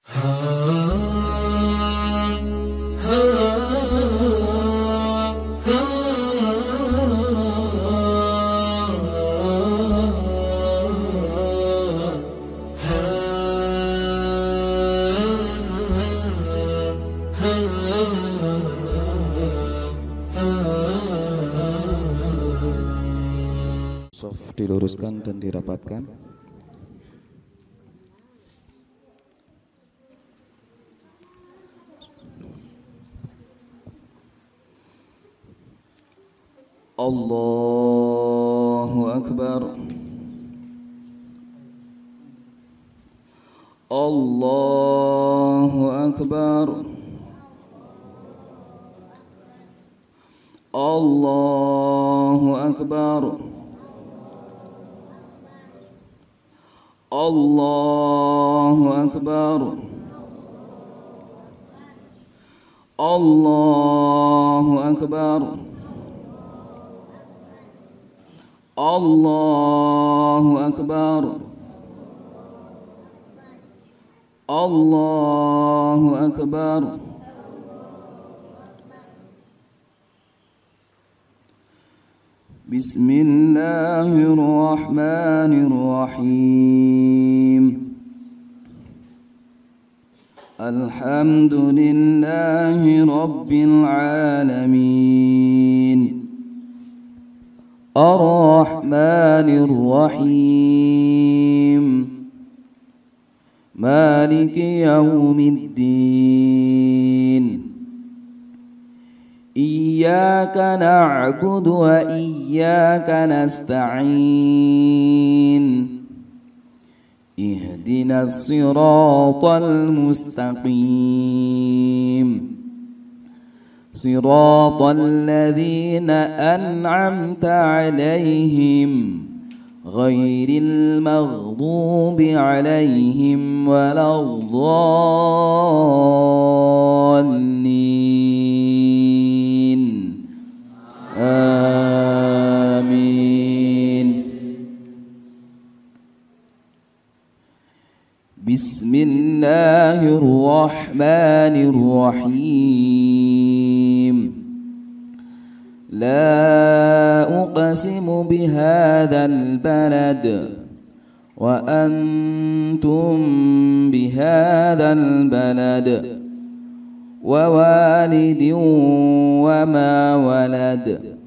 Shaf diluruskan dan dirapatkan. Allahu Akbar. Allahu Akbar. Allahu Akbar. Allahu Akbar. Allahu Akbar. Allahu Akbar. Allahu Akbar. Bismillahirrahmanirrahim. Alhamdulillahi Rabbil alamin. Ar-Rahmanir Rahim. Maliki yaumiddin. Iyyaka na'budu wa iyyaka nasta'in. Ihdinas siratal mustaqim. Siratal ladzina an'amta 'alaihim ghairil maghdubi 'alaihim waladdallin. Amin. Bismillahirrahmanirrahim. La uqsimu bihadzal balad wa antum bihadzal balad wa walidin wa ma walad.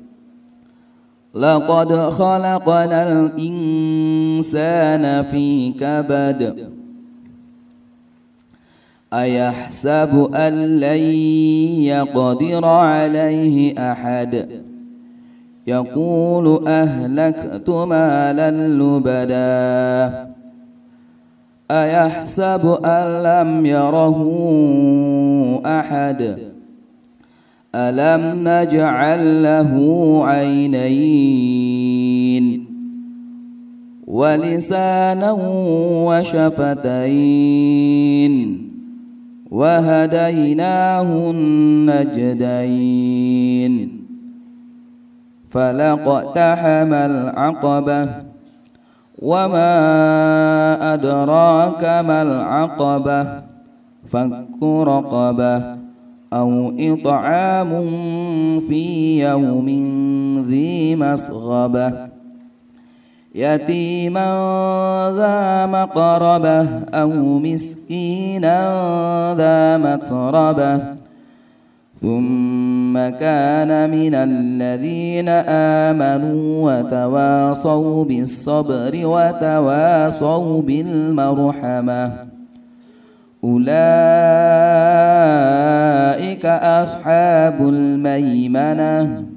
Laqad khalaqnal insana fi kabad. Ayahsabu an lan yaqdira alayhi ahad. Yaqulu ahlaktu malan lubada. Ayahsabu an lam yarahu ahad. Alam naj'al lahu 'aynayn wa lisanan wa shafatayn wa hadaynahu najdayn. Falaqtahamal 'aqabah wa ma adraka mal 'aqabah. Fakku raqabah aw it'amun fi yawmin dhi masghabah. Yatiman dha maqrabah aw miskinan dha matrabah. Thumma kana minal ladhina amanu wa tawasaw bis sabri wa tawasaw bil marhamah. Ulaika ashabul maimanah.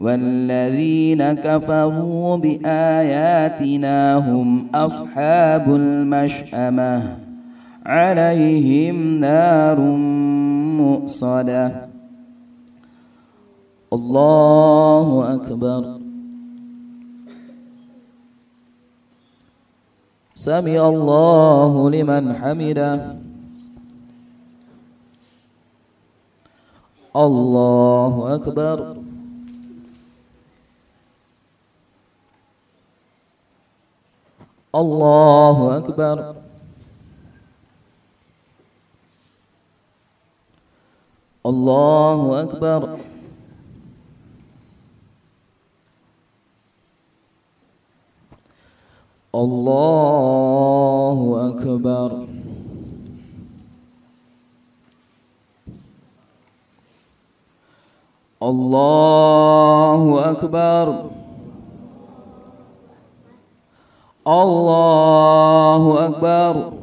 Walladzina kafaru bi ayatina hum ashabul mash'amah. Alaihim narum muqsadah. Allahu Akbar. Sami Allahu liman hamidah. Allahu Akbar. Allahu Akbar. الله أكبر. الله أكبر. الله أكبر. الله أكبر.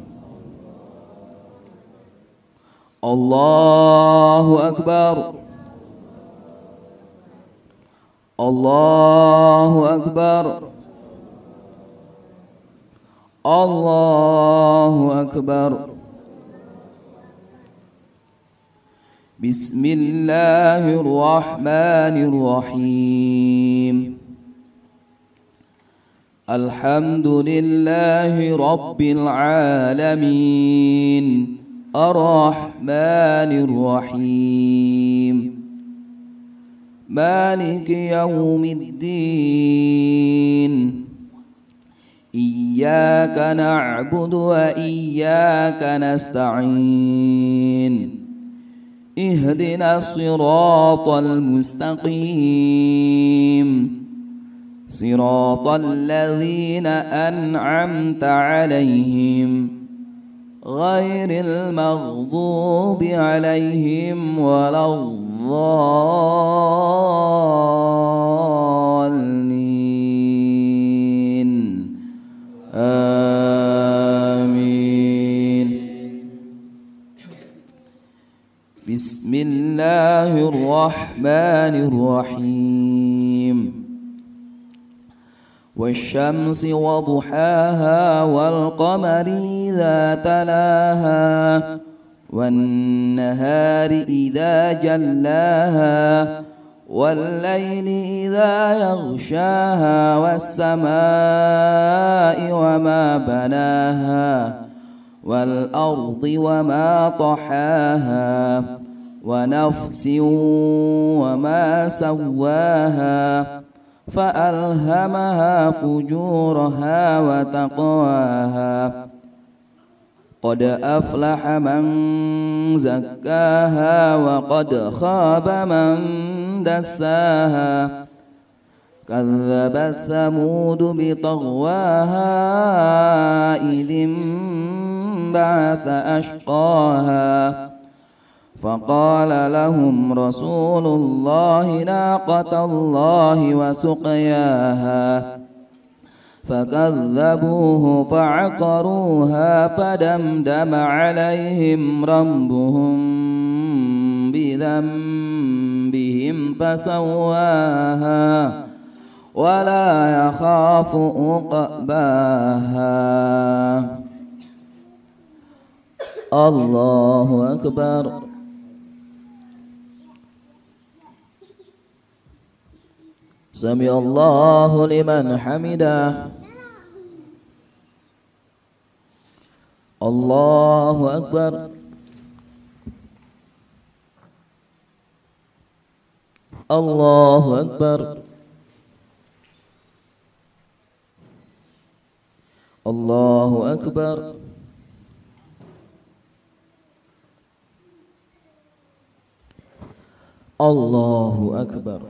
الله أكبر. الله أكبر. الله أكبر. بسم الله الرحمن الرحيم. الحمد لله رب العالمين الرحمن الرحيم مالك يوم الدين إياك نعبد وإياك نستعين اهدنا الصراط المستقيم صراط الذين أنعمت عليهم غير المغضوب عليهم ولا الضالين آمين. بسم الله الرحمن الرحيم. والشمس وضحاها والقمر إذا تلاها والنهار إذا جلاها والليل إذا يغشاها والسماء وما بناها والأرض وما طحاها ونفس وما سواها فألهمها فجورها وتقواها قد أفلح من زكاها وقد خاب من دساها كذبت ثمود بطغواها إذ انبعث أشقاها فقال لهم رسول الله ناقة الله وسقياها فكذبوه فعقروها فدمدم عليهم ربهم بذنبهم فسواها ولا يخاف عقباها. الله أكبر. سمع الله لمن حمده. الله أكبر. الله أكبر. الله أكبر. الله أكبر.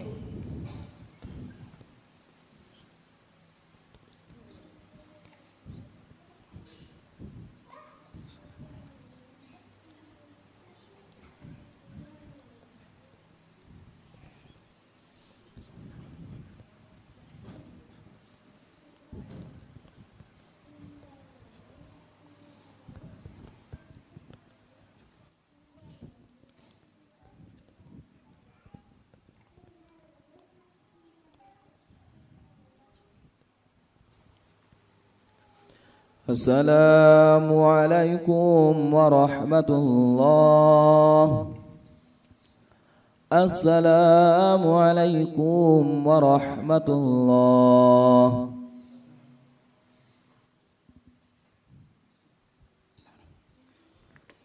السلام عليكم ورحمة الله. السلام عليكم ورحمة الله.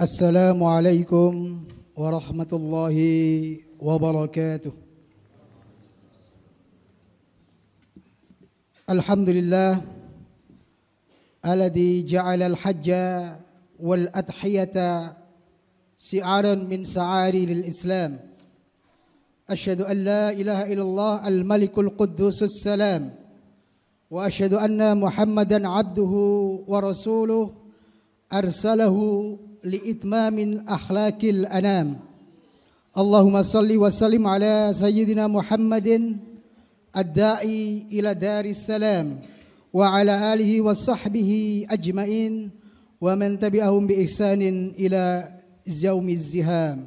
السلام عليكم ورحمة الله وبركاته. الحمد لله الذي جعل الحج والأضحية شعار من شعائر الإسلام. أشهد أن لا إله إلا الله الملك القدوس السلام، وأشهد أن محمدا عبده ورسوله أرسله لإتمام أخلاق الأنام. اللهم صل وسلم على سيدنا محمد الداعي إلى دار السلام وعلى آله وصحبه أجمعين ومن تبعهم بإحسان إلى يوم الزهام.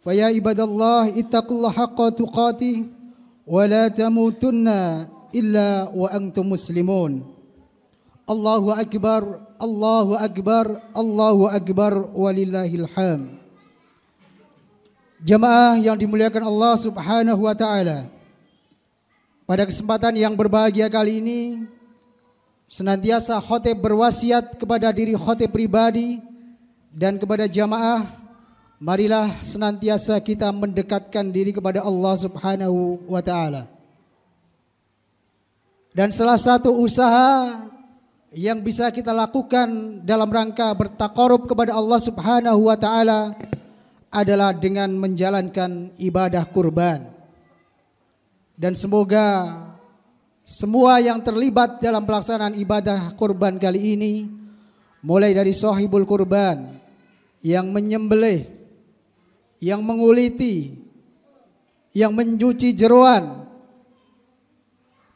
فيا عباد الله اتقوا الله حق تقاته ولا تموتن إلا وأنتم مسلمون. الله أكبر الله أكبر الله أكبر walillahil hamd. Jamaah yang dimuliakan Allah Subhanahu wa taala. Pada kesempatan yang berbahagia kali ini, senantiasa khotib berwasiat kepada diri khotib pribadi dan kepada jamaah, marilah senantiasa kita mendekatkan diri kepada Allah Subhanahu wa taala. Dan salah satu usaha yang bisa kita lakukan dalam rangka bertaqarrub kepada Allah Subhanahu wa taala adalah dengan menjalankan ibadah kurban. Dan semoga semua yang terlibat dalam pelaksanaan ibadah kurban kali ini, mulai dari sahibul kurban yang menyembelih, yang menguliti, yang mencuci jeroan,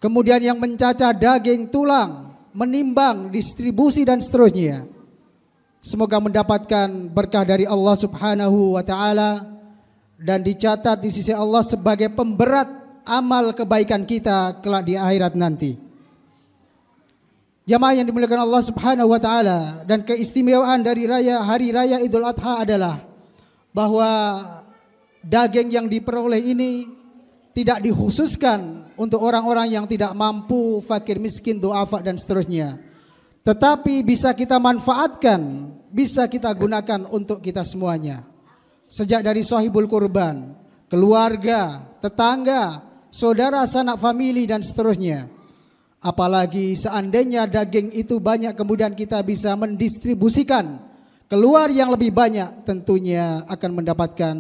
kemudian yang mencacah daging, tulang, menimbang, distribusi dan seterusnya, semoga mendapatkan berkah dari Allah Subhanahu wa taala dan dicatat di sisi Allah sebagai pemberat amal kebaikan kita kelak di akhirat nanti. Jamaah yang dimuliakan Allah Subhanahu wa taala, dan keistimewaan dari hari raya Idul Adha adalah bahwa daging yang diperoleh ini tidak dikhususkan untuk orang-orang yang tidak mampu, fakir, miskin, du'afa dan seterusnya, tetapi bisa kita manfaatkan, bisa kita gunakan untuk kita semuanya. Sejak dari sahibul kurban, keluarga, tetangga, saudara, sanak famili dan seterusnya. Apalagi seandainya daging itu banyak, kemudian kita bisa mendistribusikan keluar yang lebih banyak, tentunya akan mendapatkan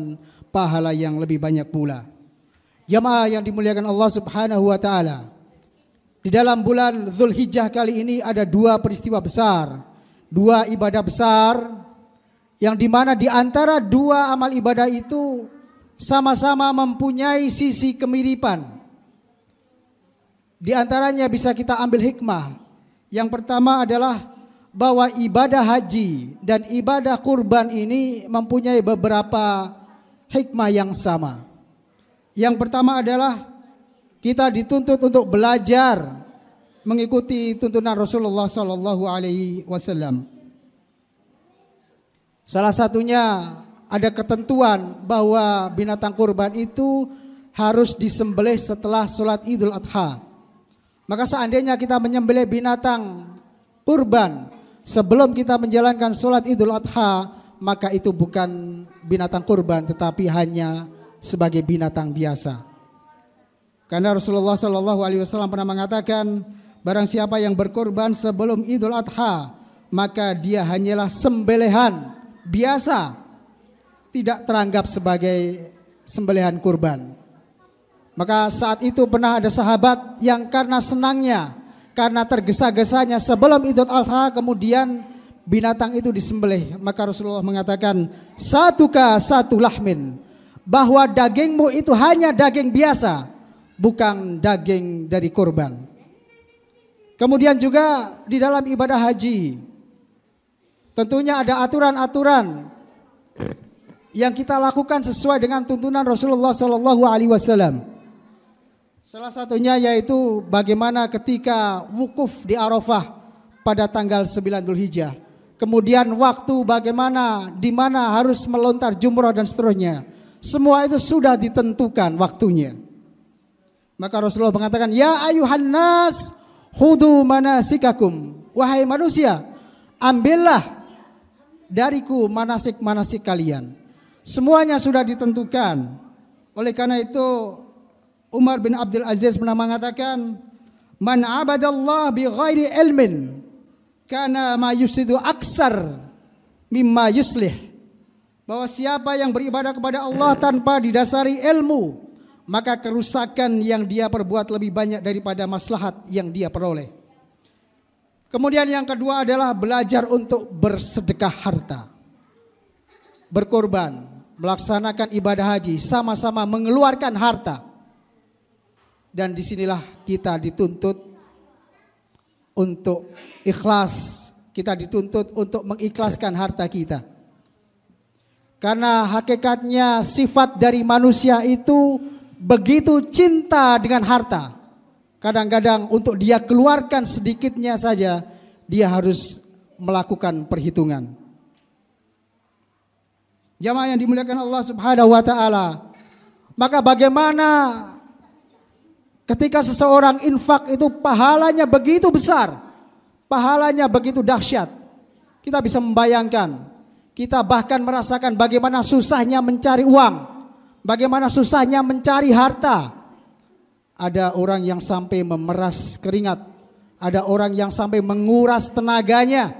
pahala yang lebih banyak pula. Jamaah yang dimuliakan Allah Subhanahu wa taala, di dalam bulan Dzulhijjah kali ini ada dua peristiwa besar, dua ibadah besar, yang dimana di antara dua amal ibadah itu sama-sama mempunyai sisi kemiripan. Di antaranya bisa kita ambil hikmah. Yang pertama adalah bahwa ibadah haji dan ibadah kurban ini mempunyai beberapa hikmah yang sama. Yang pertama adalah kita dituntut untuk belajar mengikuti tuntunan Rasulullah Sallallahu Alaihi Wasallam. Salah satunya ada ketentuan bahwa binatang kurban itu harus disembelih setelah sholat Idul Adha. Maka seandainya kita menyembelih binatang kurban sebelum kita menjalankan sholat Idul Adha, maka itu bukan binatang kurban tetapi hanya sebagai binatang biasa. Karena Rasulullah Sallallahu Alaihi Wasallam pernah mengatakan, barang siapa yang berkorban sebelum Idul Adha, maka dia hanyalah sembelihan biasa, tidak teranggap sebagai sembelihan kurban. Maka saat itu pernah ada sahabat yang karena senangnya, karena tergesa-gesanya sebelum Idul Adha kemudian binatang itu disembelih. Maka Rasulullah mengatakan, satuka satu lahmin, bahwa dagingmu itu hanya daging biasa, bukan daging dari kurban. Kemudian juga di dalam ibadah haji, tentunya ada aturan-aturan yang kita lakukan sesuai dengan tuntunan Rasulullah Sallallahu Alaihi Wasallam. Salah satunya yaitu bagaimana ketika wukuf di Arafah pada tanggal 9 Dzulhijjah. Kemudian waktu bagaimana, di mana harus melontar jumrah dan seterusnya. Semua itu sudah ditentukan waktunya. Maka Rasulullah mengatakan, ya ayuhan nas khudu manasikakum, wahai manusia, ambillah dariku manasik-manasik kalian. Semuanya sudah ditentukan. Oleh karena itu Umar bin Abdul Aziz pernah mengatakan, man abadallah bi ghairi ilmin kana ma yusidu aksar mimma yuslih. bahwa siapa yang beribadah kepada Allah tanpa didasari ilmu, maka kerusakan yang dia perbuat lebih banyak daripada maslahat yang dia peroleh. Kemudian yang kedua adalah belajar untuk bersedekah harta, berkorban, melaksanakan ibadah haji, sama-sama mengeluarkan harta. Dan disinilah kita dituntut untuk ikhlas, kita dituntut untuk mengikhlaskan harta kita. Karena hakikatnya sifat dari manusia itu begitu cinta dengan harta. Kadang-kadang untuk dia keluarkan sedikitnya saja, dia harus melakukan perhitungan. Jamaah yang dimuliakan Allah Subhanahu wa taala, maka bagaimana ketika seseorang infak itu pahalanya begitu besar, pahalanya begitu dahsyat. Kita bisa membayangkan, kita bahkan merasakan bagaimana susahnya mencari uang, bagaimana susahnya mencari harta. Ada orang yang sampai memeras keringat, ada orang yang sampai menguras tenaganya,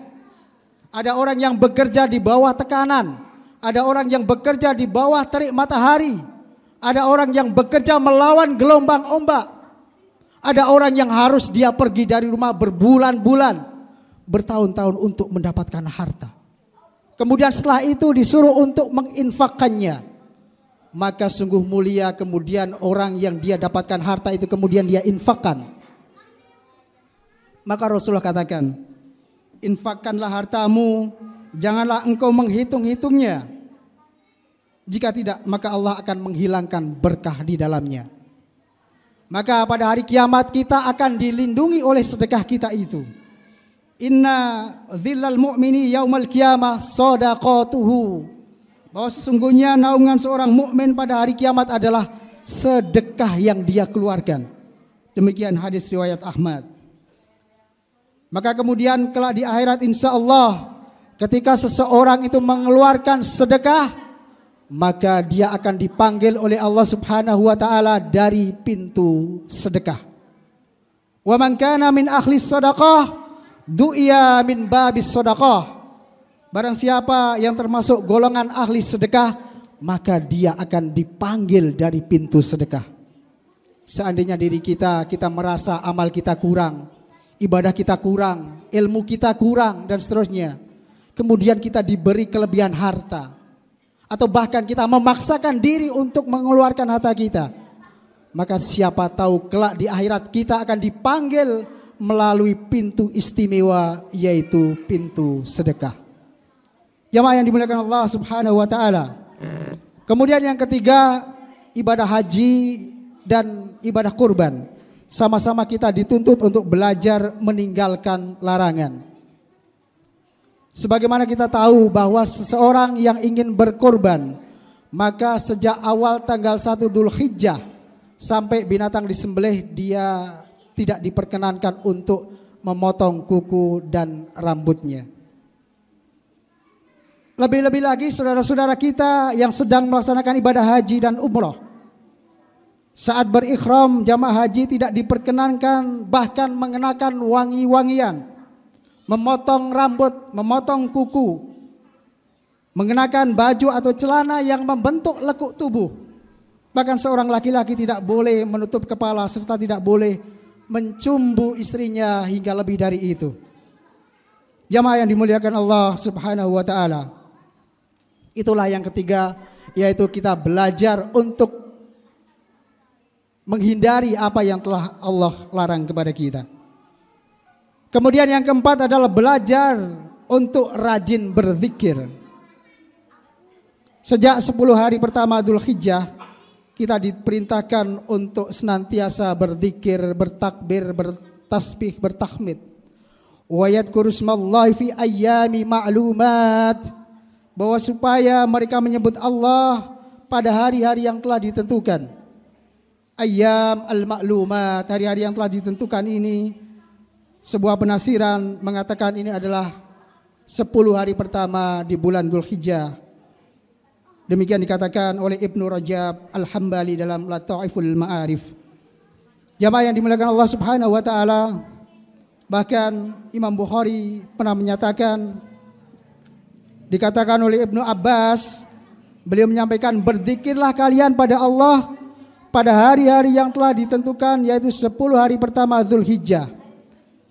ada orang yang bekerja di bawah tekanan, ada orang yang bekerja di bawah terik matahari, ada orang yang bekerja melawan gelombang ombak, ada orang yang harus dia pergi dari rumah berbulan-bulan, bertahun-tahun untuk mendapatkan harta. Kemudian setelah itu disuruh untuk menginfakkannya. Maka sungguh mulia kemudian orang yang dia dapatkan harta itu kemudian dia infakkan. Maka Rasulullah katakan, infakkanlah hartamu, janganlah engkau menghitung-hitungnya. Jika tidak, maka Allah akan menghilangkan berkah di dalamnya. Maka pada hari kiamat kita akan dilindungi oleh sedekah kita itu. Inna dhillal mu'mini yaumal qiyamah shadaqatuhu. Bahwa sesungguhnya naungan seorang mukmin pada hari kiamat adalah sedekah yang dia keluarkan. Demikian hadis riwayat Ahmad. Maka kemudian kelak di akhirat insya Allah, ketika seseorang itu mengeluarkan sedekah, maka dia akan dipanggil oleh Allah Subhanahu wa taala dari pintu sedekah. Wa man kana min ahli shadaqah du'iya min babis shadaqah. Barang siapa yang termasuk golongan ahli sedekah, maka dia akan dipanggil dari pintu sedekah. Seandainya diri kita merasa amal kita kurang, ibadah kita kurang, ilmu kita kurang dan seterusnya, kemudian kita diberi kelebihan harta, atau bahkan kita memaksakan diri untuk mengeluarkan harta kita, maka siapa tahu kelak di akhirat kita akan dipanggil melalui pintu istimewa, yaitu pintu sedekah. Jamaah yang dimuliakan Allah Subhanahu wa taala. Kemudian yang ketiga, ibadah haji dan ibadah kurban. Sama-sama kita dituntut untuk belajar meninggalkan larangan. Sebagaimana kita tahu bahwa seseorang yang ingin berkorban, maka sejak awal tanggal 1 Dzulhijjah sampai binatang disembelih, dia tidak diperkenankan untuk memotong kuku dan rambutnya. Lebih-lebih lagi saudara-saudara kita yang sedang melaksanakan ibadah haji dan umrah, saat berikhram jamaah haji tidak diperkenankan bahkan mengenakan wangi-wangian, memotong rambut, memotong kuku, mengenakan baju atau celana yang membentuk lekuk tubuh. Bahkan seorang laki-laki tidak boleh menutup kepala serta tidak boleh mencumbu istrinya hingga lebih dari itu. Jamaah yang dimuliakan Allah Subhanahu wa taala. Itulah yang ketiga, yaitu kita belajar untuk menghindari apa yang telah Allah larang kepada kita. Kemudian yang keempat adalah belajar untuk rajin berzikir. Sejak 10 hari pertama Dzulhijjah, kita diperintahkan untuk senantiasa berzikir, bertakbir, bertasbih, bertahmid. Wa yadhkuru ismallahi fi ayyami ma'lumat. Bahwa supaya mereka menyebut Allah pada hari-hari yang telah ditentukan. Ayyam al-ma'lumat, hari-hari yang telah ditentukan ini, sebuah penafsiran mengatakan ini adalah 10 hari pertama di bulan Dzulhijjah. Demikian dikatakan oleh Ibnu Rajab Al-Hambali dalam Lataiful Ma'arif. Jamaah yang dimuliakan Allah Subhanahu wa taala, bahkan Imam Bukhari pernah menyatakan, dikatakan oleh Ibnu Abbas Beliau menyampaikan, berzikirlah kalian pada Allah pada hari-hari yang telah ditentukan, yaitu 10 hari pertama Dzulhijjah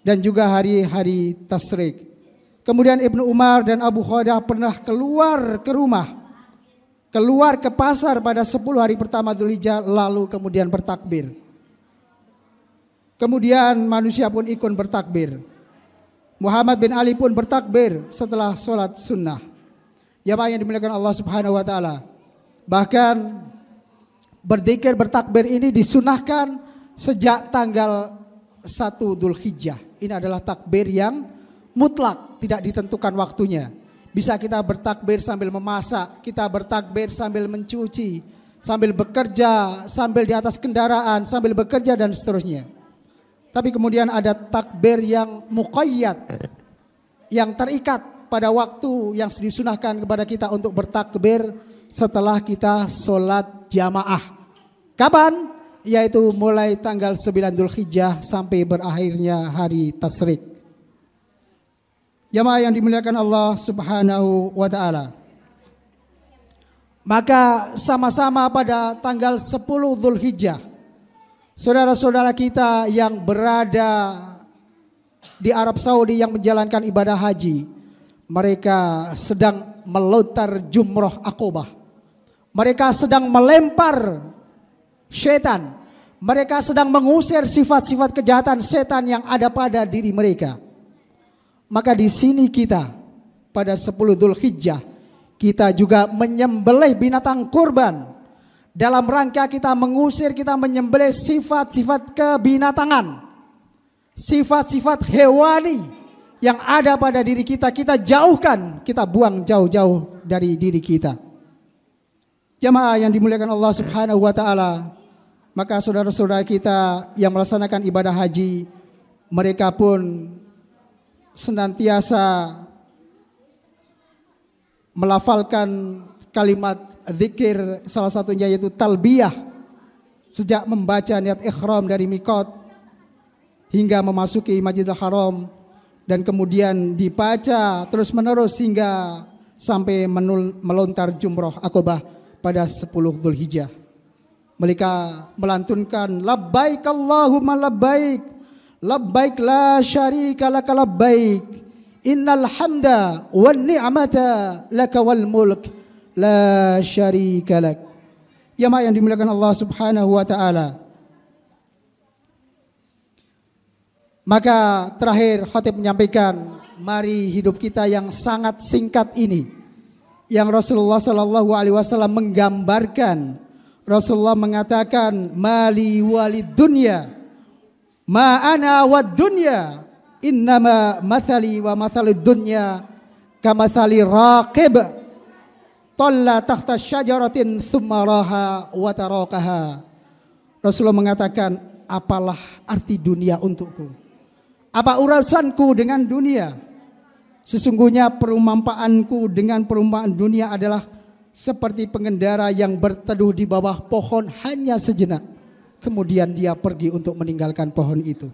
dan juga hari-hari Tasyrik. Kemudian Ibnu Umar dan Abu Hurairah pernah keluar ke rumah, keluar ke pasar pada 10 hari pertama Dzulhijjah, lalu kemudian bertakbir. Kemudian manusia pun ikut bertakbir. Muhammad bin Ali pun bertakbir setelah sholat sunnah. Jamaah yang dimuliakan Allah Subhanahu wa taala. Bahkan berzikir bertakbir ini disunahkan sejak tanggal 1 Dzulhijjah. Ini adalah takbir yang mutlak, tidak ditentukan waktunya. Bisa kita bertakbir sambil memasak, kita bertakbir sambil mencuci, sambil bekerja, sambil di atas kendaraan, sambil bekerja dan seterusnya. Tapi kemudian ada takbir yang muqayyad, yang terikat pada waktu yang disunahkan kepada kita untuk bertakbir setelah kita sholat jamaah. Kapan? Yaitu mulai tanggal 9 Dzulhijjah sampai berakhirnya hari Tasyrik. Jamaah yang dimuliakan Allah Subhanahu wa taala. Maka sama-sama pada tanggal 10 Dzulhijjah, saudara-saudara kita yang berada di Arab Saudi yang menjalankan ibadah haji, mereka sedang melontar jumroh Aqobah. Mereka sedang melempar setan. Mereka sedang mengusir sifat-sifat kejahatan setan yang ada pada diri mereka. Maka di sini kita pada 10 Dzulhijjah kita juga menyembelih binatang kurban. Dalam rangka kita mengusir, kita menyembelih sifat-sifat kebinatangan, sifat-sifat hewani yang ada pada diri kita, kita jauhkan, kita buang jauh-jauh dari diri kita. Jamaah yang dimuliakan Allah Subhanahu wa taala, maka saudara-saudara kita yang melaksanakan ibadah haji, mereka pun senantiasa melafalkan kalimat zikir, salah satunya yaitu talbiyah, sejak membaca niat ikhram dari miqat hingga memasuki Masjidil Haram, dan kemudian dibaca terus menerus hingga sampai melontar jumroh Aqobah pada 10 Dzulhijjah. Mereka melantunkan labbaik Allahumma labbaik, labbaik la syarika laka labbaik, innal hamda wan ni'mata laka wal mulk la syarika lak. Jamaah yang dimuliakan Allah Subhanahu wa taala. Maka terakhir khatib menyampaikan, mari hidup kita yang sangat singkat ini, yang Rasulullah sallallahu alaihi wasallam menggambarkan. Rasulullah mengatakan, mali walid dunya ma ana wad dunya innama mathali wa mathalud dunya kamathali raqib talla tahta syajaratin thumma raha wa tarakaha. Rasulullah mengatakan, apalah arti dunia untukku? Apa urusanku dengan dunia? Sesungguhnya perumpamanku dengan perumpamaan dunia adalah seperti pengendara yang berteduh di bawah pohon hanya sejenak, kemudian dia pergi untuk meninggalkan pohon itu.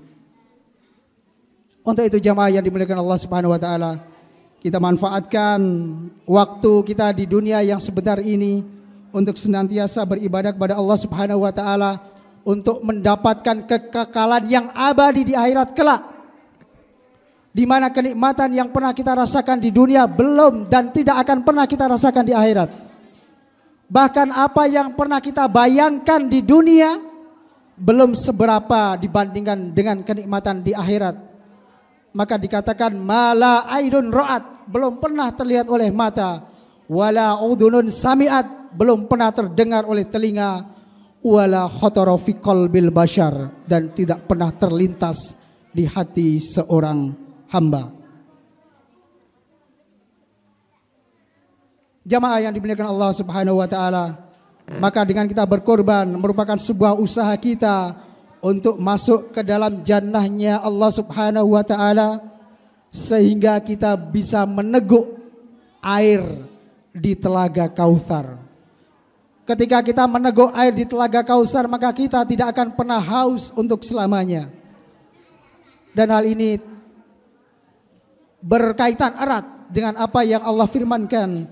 Untuk itu jamaah yang dimuliakan Allah Subhanahu wa taala, kita manfaatkan waktu kita di dunia yang sebentar ini untuk senantiasa beribadah kepada Allah Subhanahu wa taala, untuk mendapatkan kekekalan yang abadi di akhirat kelak, di mana kenikmatan yang pernah kita rasakan di dunia belum dan tidak akan pernah kita rasakan di akhirat. Bahkan apa yang pernah kita bayangkan di dunia belum seberapa dibandingkan dengan kenikmatan di akhirat. Maka dikatakan mala aidun ra'at, belum pernah terlihat oleh mata, wala udunun sami'at, belum pernah terdengar oleh telinga, wala khatara fi qalbil bashar, dan tidak pernah terlintas di hati seorang hamba. Jamaah yang dimuliakan Allah Subhanahu wa taala, maka dengan kita berkorban merupakan sebuah usaha kita untuk masuk ke dalam jannahnya Allah Subhanahu wa taala, sehingga kita bisa meneguk air di telaga Kautsar. Ketika kita meneguk air di telaga Kautsar, maka kita tidak akan pernah haus untuk selamanya. Dan hal ini berkaitan erat dengan apa yang Allah firmankan,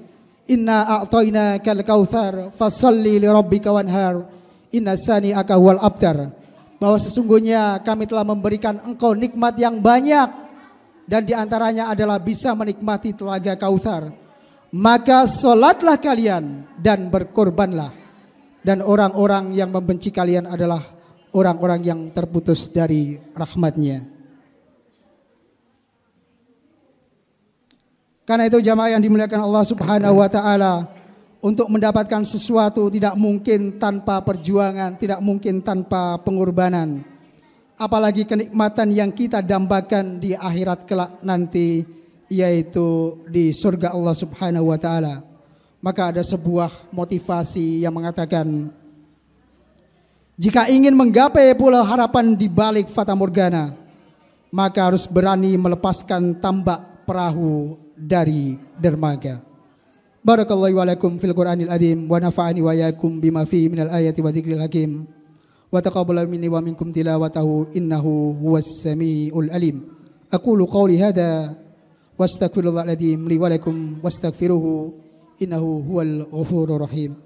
Inna a'tainakal kautsar fasholli lirabbika wanhar. Inna sani'aka wal abtar. Bahwa sesungguhnya kami telah memberikan engkau nikmat yang banyak, dan diantaranya adalah bisa menikmati telaga Kautsar. Maka solatlah kalian dan berkorbanlah, dan orang-orang yang membenci kalian adalah orang-orang yang terputus dari rahmatnya. Karena itu jamaah yang dimuliakan Allah Subhanahu wa taala, untuk mendapatkan sesuatu tidak mungkin tanpa perjuangan, tidak mungkin tanpa pengorbanan. Apalagi kenikmatan yang kita dambakan di akhirat kelak nanti, yaitu di surga Allah Subhanahu wa taala. Maka ada sebuah motivasi yang mengatakan, jika ingin menggapai pulau harapan di balik fata morgana, maka harus berani melepaskan tambak perahu dari dermaga. Barakallahu wa lakum fil Qur'anil azim wa nafa'ani wa iyyakum bima fihi minal ayati wa dzikril hakim. Wa taqabbal minni wa minkum tilawatahu innahu huwas samiul alim. Aqulu qawli hadza wastaghfirullahal azim li wa lakum wastaghfiruhu innahu huwal ghafurur rahim.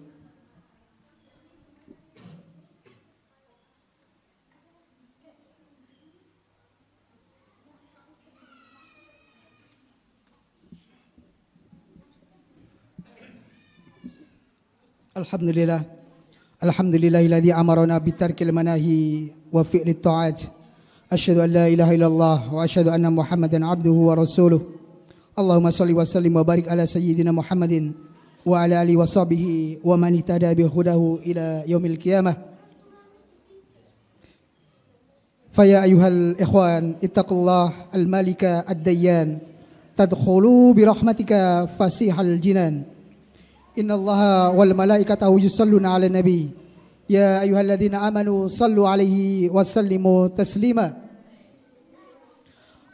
Alhamdulillah. Alhamdulillahilladzi amarana bitarkil manahi wa fi'lit ta'at. Asyhadu an la ilaha illallah wa asyhadu anna Muhammadan abduhu wa rasuluh. Allahumma shalli wa sallim wa barik ala sayyidina Muhammadin wa ala alihi wa sahbihi wa man ihtada bi hudahu ila yaumil qiyamah. Faya ayyuhal ikhwan ittaqullah al-malika ad-dayyan tadkhulu bi rahmatika fasihal jinan. Inna Allaha wal malaikatahu yusalluna ala nabi. Ya ayyuhalladzina amanu sallu alaihi wa sallimu taslima.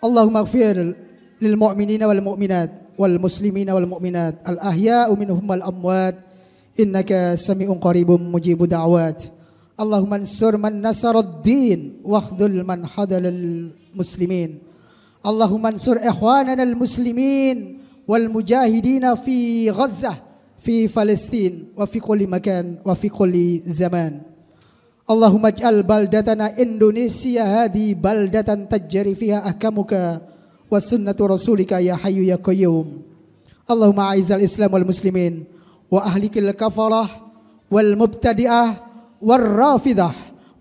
Allahumma ighfir lil mu'minina wal mu'minat wal muslimina wal mu'minat al ahya'u minhum wal amwat innaka sami'un qaribun mujibud da'wat. Allahumma ansur man nasarad din wakhdhul man hadalal muslimin. Allahumma ansur ikhwanana al muslimin wal mujahidina fi Ghazzah, في فلسطين وفي كل مكان وفي كل زمان. اللهم اجعل بلدتنا إندونيسيا هذه بلدة تجري فيها أحكامك وسنة رسولك يا حي يا قيوم. اللهم أعز الإسلام والمسلمين وأهلك الكفرة والمبتدئة والرافضة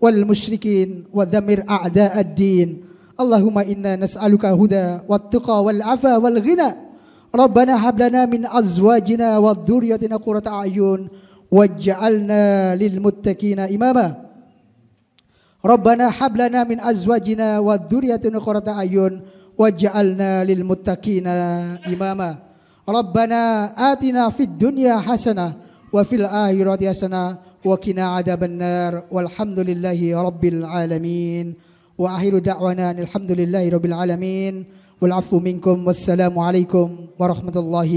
والمشركين ودمر أعداء الدين. اللهم إنا نسألك هدى والتقى والعفا والغنى. ربنا هب لنا من أزواجنا وذريتنا قرة أعين واجعلنا للمتقين إماما. ربنا هب لنا من أزواجنا وذريتنا قرة أعين واجعلنا للمتقين إماما. ربنا آتنا في الدنيا حسنة وفي الآخرة حسنة وقنا عذاب النار والحمد لله رب العالمين. وآخر دعوانا الحمد لله رب العالمين. والعفو منكم والسلام عليكم ورحمة الله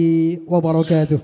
وبركاته.